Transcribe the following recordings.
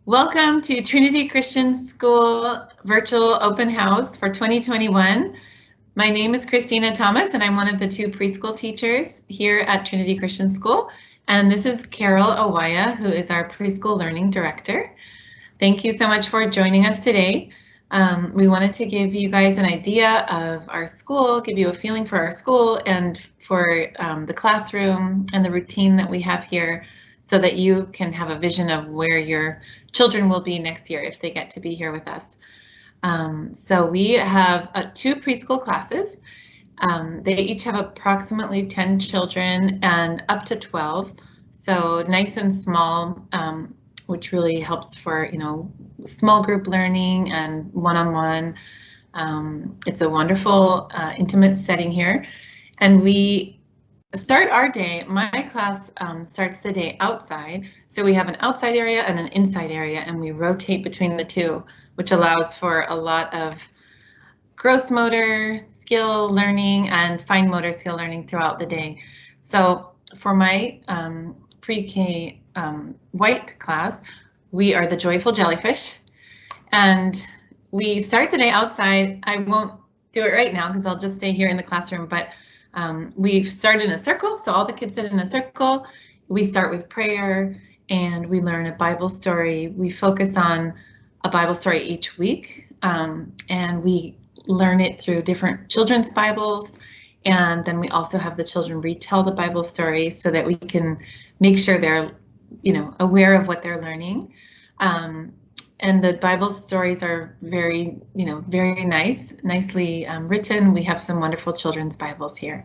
Welcome to Trinity Christian School Virtual Open House for 2021. My name is Christina Thomas and I'm one of the two preschool teachers here at Trinity Christian School. And this is Carol Aiea, who is our preschool learning director. Thank you so much for joining us today. We wanted to give you guys an idea of our school, give you a feeling for our school and for the classroom and the routine that we have here, so that you can have a vision of where your children will be next year if they get to be here with us. So we have two preschool classes. They each have approximately 10 children and up to 12. So nice and small, which really helps for, small group learning and one-on-one. It's a wonderful, intimate setting here. And we start our day, my class starts the day outside. So we have an outside area and an inside area, and we rotate between the two, which allows for a lot of gross motor skill learning and fine motor skill learning throughout the day. So for my pre-K white class, we are the joyful jellyfish, and we start the day outside. I won't do it right now because I'll just stay here in the classroom, but we start in a circle, so all the kids sit in a circle. We start with prayer and we learn a Bible story. We focus on a Bible story each week, and we learn it through different children's Bibles. And then we also have the children retell the Bible story so that we can make sure they're, aware of what they're learning. And the Bible stories are very, very nicely written. We have some wonderful children's Bibles here.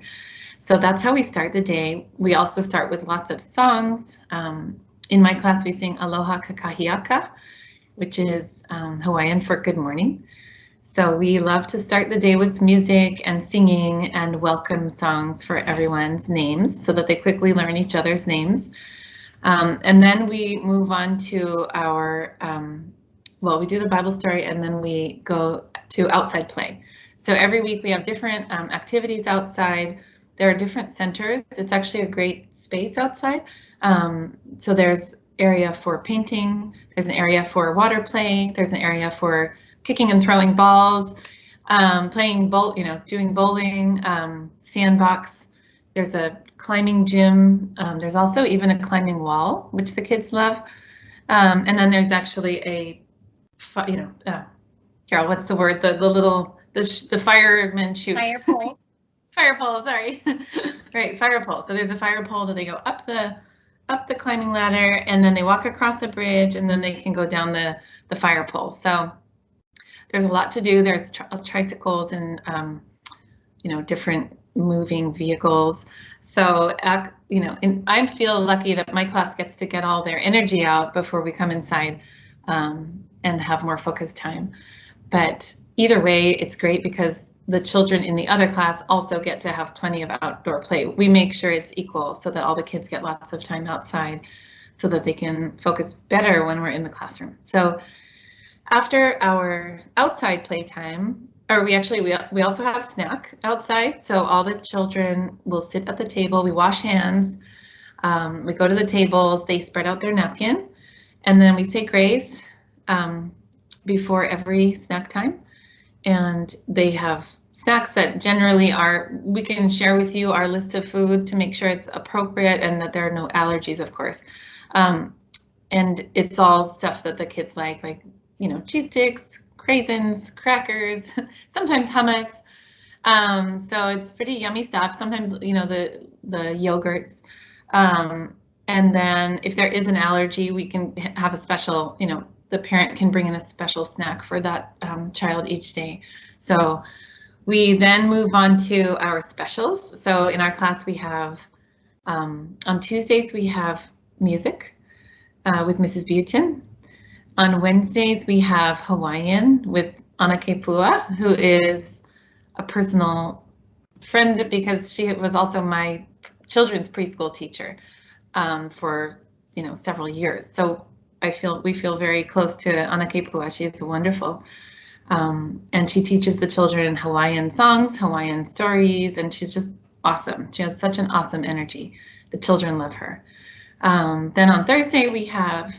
So that's how we start the day. We also start with lots of songs. In my class, we sing Aloha Kakahiaka, which is Hawaiian for good morning. So we love to start the day with music and singing and welcome songs for everyone's names so that they quickly learn each other's names. And then we move on to our we do the Bible story and then we go to outside play. So every week we have different activities outside. There are different centers. It's actually a great space outside. So there's area for painting, there's an area for water play, there's an area for kicking and throwing balls, playing doing bowling, sandbox. There's a climbing gym. There's also even a climbing wall, which the kids love. And then there's actually a Carol, what's the word? The firemen shoot. Fire pole. Fire pole, sorry. Right, fire pole. So there's a fire pole that they go up the climbing ladder, and then they walk across a bridge, and then they can go down the fire pole. So there's a lot to do. There's tricycles and different moving vehicles. So I feel lucky that my class gets to get all their energy out before we come inside. And have more focused time. But either way, it's great because the children in the other class also get to have plenty of outdoor play. We make sure it's equal so that all the kids get lots of time outside so that they can focus better when we're in the classroom. So after our outside playtime, we also have snack outside. So all the children will sit at the table, we wash hands, we go to the tables, they spread out their napkin, and then we say grace before every snack time, and they have snacks that generally we can share with you our list of food to make sure it's appropriate and that there are no allergies, of course. And it's all stuff that the kids like cheese sticks, craisins, crackers, sometimes hummus. So it's pretty yummy stuff. Sometimes the yogurts. And then if there is an allergy, we can have a special, the parent can bring in a special snack for that child each day. So we then move on to our specials. So in our class we have, on Tuesdays we have music with Mrs. Butin. On Wednesdays we have Hawaiian with Ana Kepua, who is a personal friend because she was also my children's preschool teacher for several years. So we feel very close to Ana Kepua. She is wonderful. And she teaches the children Hawaiian songs, Hawaiian stories, and she's just awesome. She has such an awesome energy. The children love her. Then on Thursday we have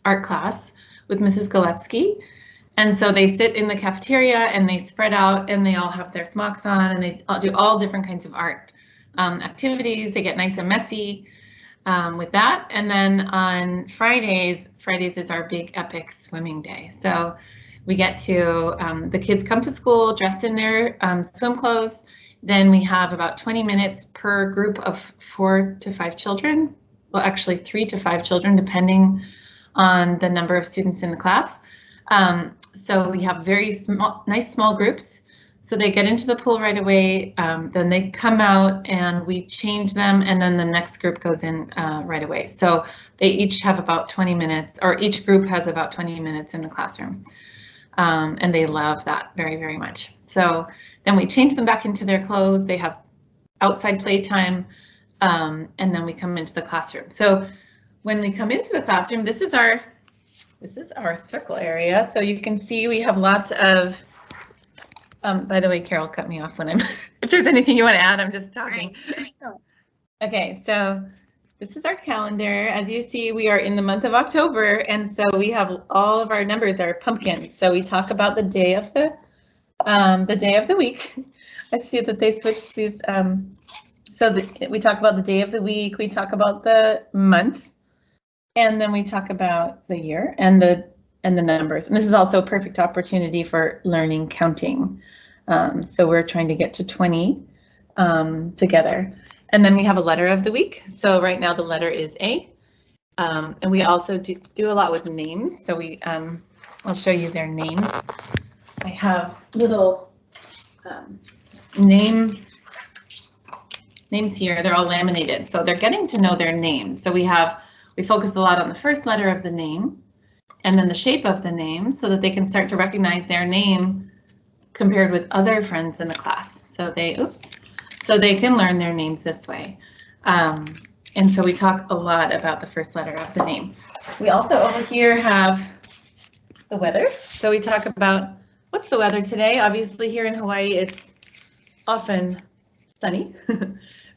art class with Mrs. Galetsky. And so they sit in the cafeteria and they spread out and they all have their smocks on and they do all different kinds of art activities. They get nice and messy with that. And then on Fridays is our big epic swimming day. So we get to, the kids come to school dressed in their swim clothes. Then we have about 20 minutes per group of 4 to 5 children. Well, actually 3 to 5 children, depending on the number of students in the class. So we have very small, nice small groups. So they get into the pool right away, then they come out and we change them, and then the next group goes in right away. So they each have about 20 minutes, or each group has about 20 minutes in the classroom. And they love that very, very much. So then we change them back into their clothes. They have outside playtime, and then we come into the classroom. So when we come into the classroom, this is our circle area. So you can see we have lots of, by the way, Carol cut me off when I'm, if there's anything you want to add, I'm just talking. Okay, so this is our calendar. As you see, we are in the month of October, and so we have all of our numbers are pumpkins. So we talk about the day of the week. I see that they switched these. We talk about the day of the week. We talk about the month, and then we talk about the year and the numbers. And this is also a perfect opportunity for learning counting. So we're trying to get to 20 together. And then we have a letter of the week. So right now the letter is A. And we also do a lot with names. So I'll show you their names. I have little names here. They're all laminated. So they're getting to know their names. So we focus a lot on the first letter of the name and then the shape of the name so that they can start to recognize their name compared with other friends in the class. So they can learn their names this way. And so we talk a lot about the first letter of the name. We also over here have the weather. So we talk about what's the weather today. Obviously here in Hawaii, it's often sunny,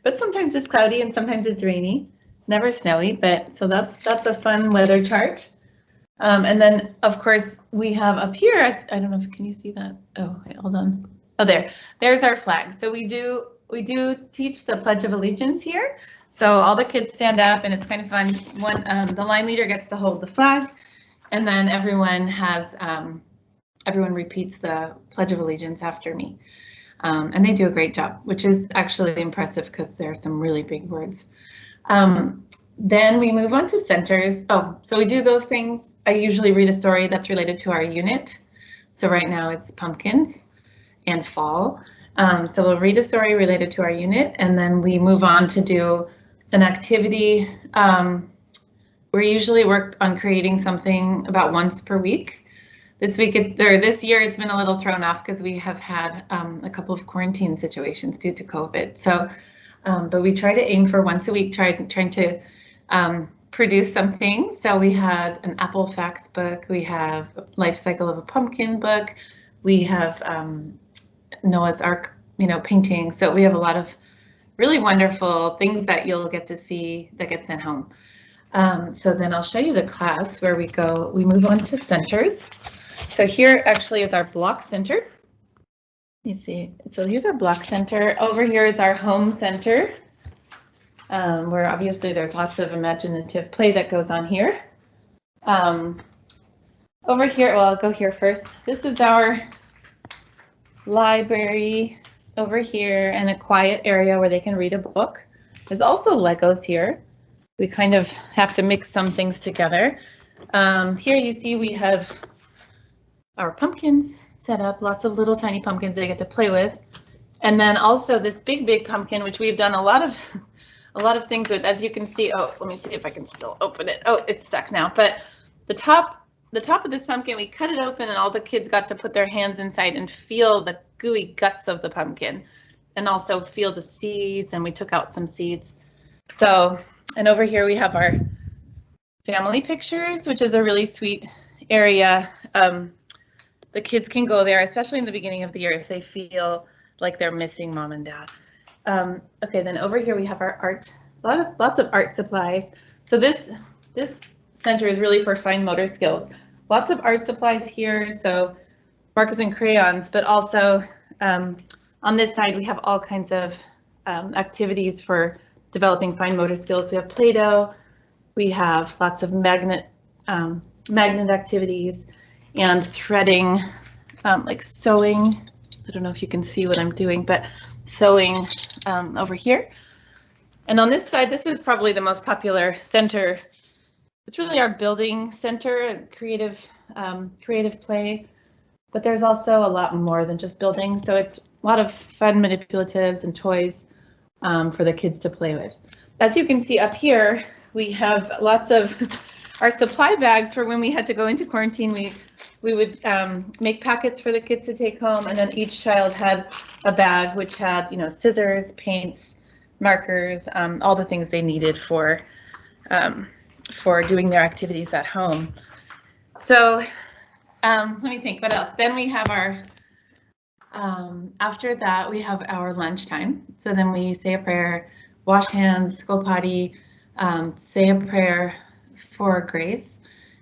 but sometimes it's cloudy and sometimes it's rainy. Never snowy, but so that's a fun weather chart. And then of course we have up here, I don't know if can you see that? Oh, wait, hold on. Oh, there's our flag. So we do teach the Pledge of Allegiance here. So all the kids stand up and it's kind of fun. The line leader gets to hold the flag, and then everyone repeats the Pledge of Allegiance after me. And they do a great job, which is actually impressive because there are some really big words. Then we move on to centers. Oh, so we do those things. I usually read a story that's related to our unit. So right now it's pumpkins and fall. So we'll read a story related to our unit, and then we move on to do an activity. We usually work on creating something about once per week. This year it's been a little thrown off because we have had a couple of quarantine situations due to COVID. So, but we try to aim for once a week, trying to produce something. So we had an apple facts book, we have a life cycle of a pumpkin book, we have Noah's Ark, painting. So we have a lot of really wonderful things that you'll get to see that get sent home. So then I'll show you the class where we move on to centers. So here actually is our block center. You see, so here's our block center. Over here is our home center, where obviously there's lots of imaginative play that goes on here. Over here, well, I'll go here first. This is our library over here, and a quiet area where they can read a book. There's also Legos here. We kind of have to mix some things together. Here you see we have our pumpkins set up, lots of little tiny pumpkins they get to play with. And then also this big pumpkin, which we've done a lot of things with, as you can see. Oh, let me see if I can still open it. Oh, it's stuck now. But the top of this pumpkin, we cut it open and all the kids got to put their hands inside and feel the gooey guts of the pumpkin and also feel the seeds, and we took out some seeds. So, and over here we have our family pictures, which is a really sweet area. The kids can go there, especially in the beginning of the year, if they feel like they're missing mom and dad. Okay, then over here we have our art, lots of art supplies. So this center is really for fine motor skills. Lots of art supplies here, so markers and crayons, but also on this side we have all kinds of activities for developing fine motor skills. We have Play-Doh, we have lots of magnet activities and threading, like sewing. I don't know if you can see what I'm doing, but sewing over here. And on this side, this is probably the most popular center. It's really our building center, creative play, but there's also a lot more than just building. So it's a lot of fun manipulatives and toys for the kids to play with. As you can see up here, we have lots of our supply bags for when we had to go into quarantine. We would make packets for the kids to take home, and then each child had a bag which had, you know, scissors, paints, markers, all the things they needed for doing their activities at home. So let me think, what else? Then we have our, after that, we have our lunchtime. So then we say a prayer, wash hands, go potty, say a prayer for grace,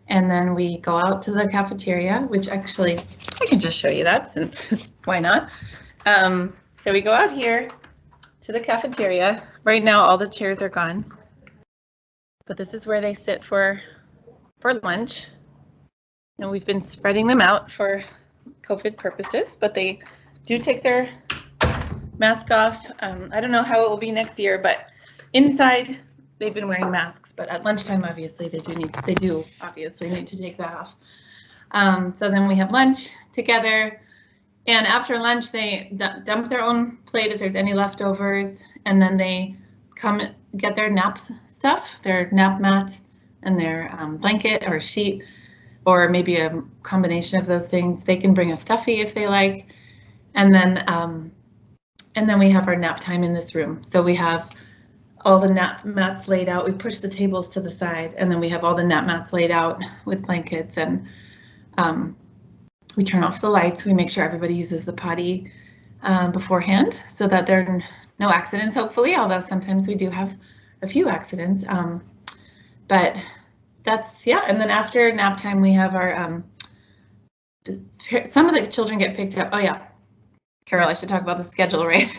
and then we go out to the cafeteria, which actually, I can just show you that since why not? So we go out here to the cafeteria. Right now, all the chairs are gone, but this is where they sit for lunch. And we've been spreading them out for COVID purposes, but they do take their mask off. I don't know how it will be next year, but inside they've been wearing masks, but at lunchtime, obviously they do obviously need to take that off. So then we have lunch together, and after lunch they dump their own plate if there's any leftovers, and then they come get their nap stuff, their nap mat and their blanket or sheet, or maybe a combination of those things. They can bring a stuffy if they like, and then we have our nap time in this room. So we have all the nap mats laid out. We push the tables to the side, and then we have all the nap mats laid out with blankets, and we turn off the lights. We make sure everybody uses the potty beforehand so that there are no accidents, hopefully, although sometimes we do have a few accidents. But that's, yeah, and then after nap time, we have our, some of the children get picked up. Oh yeah, Carol, I should talk about the schedule, right?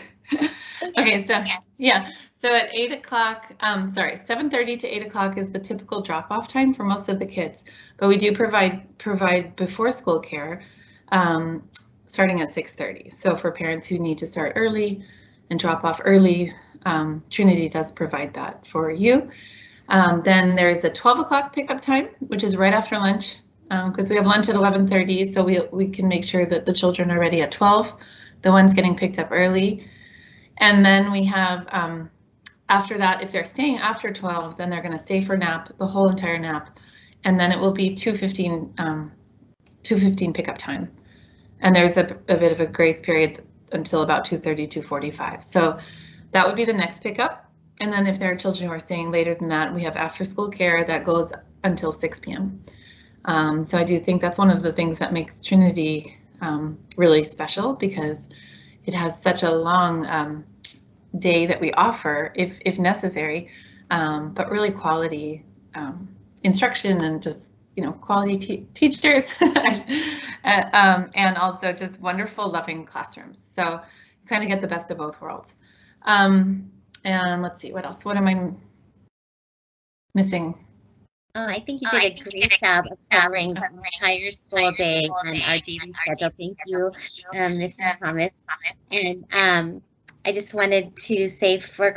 Okay, so yeah, so at 8 o'clock, 7:30 to 8 o'clock is the typical drop-off time for most of the kids, but we do provide before school care starting at 6:30. So for parents who need to start early and drop off early, Trinity does provide that for you. Then there is a 12 o'clock pickup time, which is right after lunch, because we have lunch at 11:30, so we can make sure that the children are ready at 12, the ones getting picked up early. And then we have, after that, if they're staying after 12, then they're going to stay for nap, the whole entire nap, and then it will be 2:15 pickup time. And there's a bit of a grace period until about 2:30, 2:45. So that would be the next pickup. And then if there are children who are staying later than that, we have after school care that goes until 6 p.m. So I do think that's one of the things that makes Trinity really special, because it has such a long day that we offer if necessary, but really quality instruction and just, you know, quality teachers and also just wonderful, loving classrooms. So you kind of get the best of both worlds. And let's see, what else? What am I missing? Oh, I think you did a great job of covering the entire school day and our daily schedule. Thank you, Mrs. Thomas. And I just wanted to say for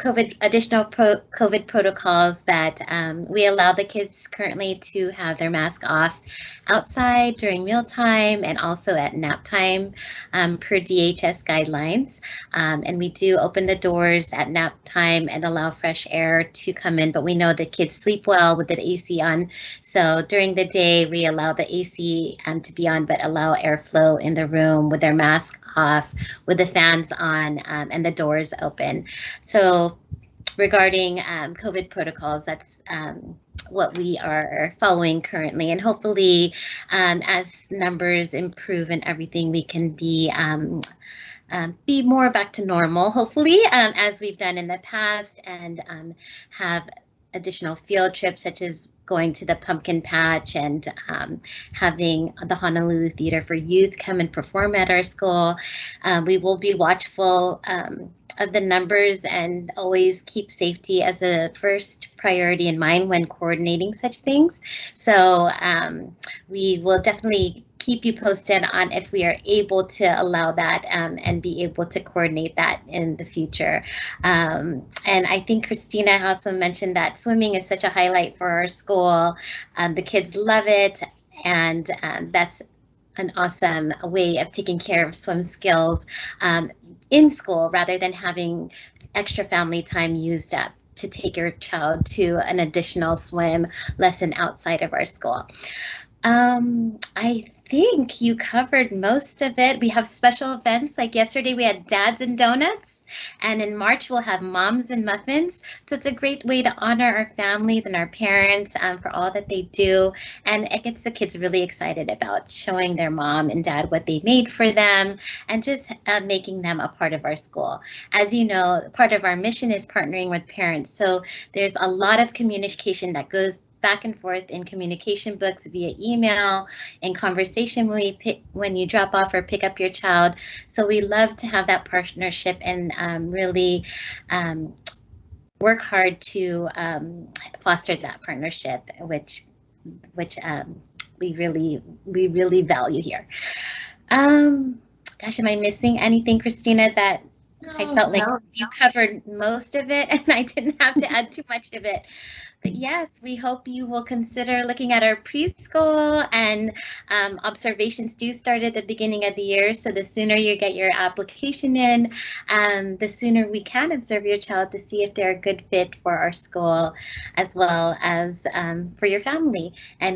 additional COVID protocols that we allow the kids currently to have their mask off outside during mealtime and also at nap time per DHS guidelines. And we do open the doors at nap time and allow fresh air to come in, but we know the kids sleep well with the AC on. So during the day, we allow the AC to be on, but allow airflow in the room with their mask off, with the fans on, and the doors open. So regarding COVID protocols, that's what we are following currently, and hopefully as numbers improve and everything, we can be more back to normal, hopefully, as we've done in the past, and have additional field trips, such as going to the pumpkin patch and having the Honolulu Theater for Youth come and perform at our school. We will be watchful of the numbers and always keep safety as a first priority in mind when coordinating such things. So we will definitely keep you posted on if we are able to allow that and be able to coordinate that in the future. And I think Christina also mentioned that swimming is such a highlight for our school. The kids love it, and that's an awesome way of taking care of swim skills in school rather than having extra family time used up to take your child to an additional swim lesson outside of our school. I think you covered most of it. We have special events, like yesterday we had Dads and Donuts, and in March we'll have Moms and Muffins. So it's a great way to honor our families and our parents for all that they do, and it gets the kids really excited about showing their mom and dad what they made for them and just making them a part of our school. As you know, part of our mission is partnering with parents, so there's a lot of communication that goes back and forth in communication books, via email, and conversation when you drop off or pick up your child. So we love to have that partnership and really work hard to foster that partnership, which we really value here. Gosh, am I missing anything, Christina, that I felt like you covered most of it and I didn't have to add too much of it? But yes, we hope you will consider looking at our preschool, and observations do start at the beginning of the year. So the sooner you get your application in, the sooner we can observe your child to see if they're a good fit for our school as well as for your family. And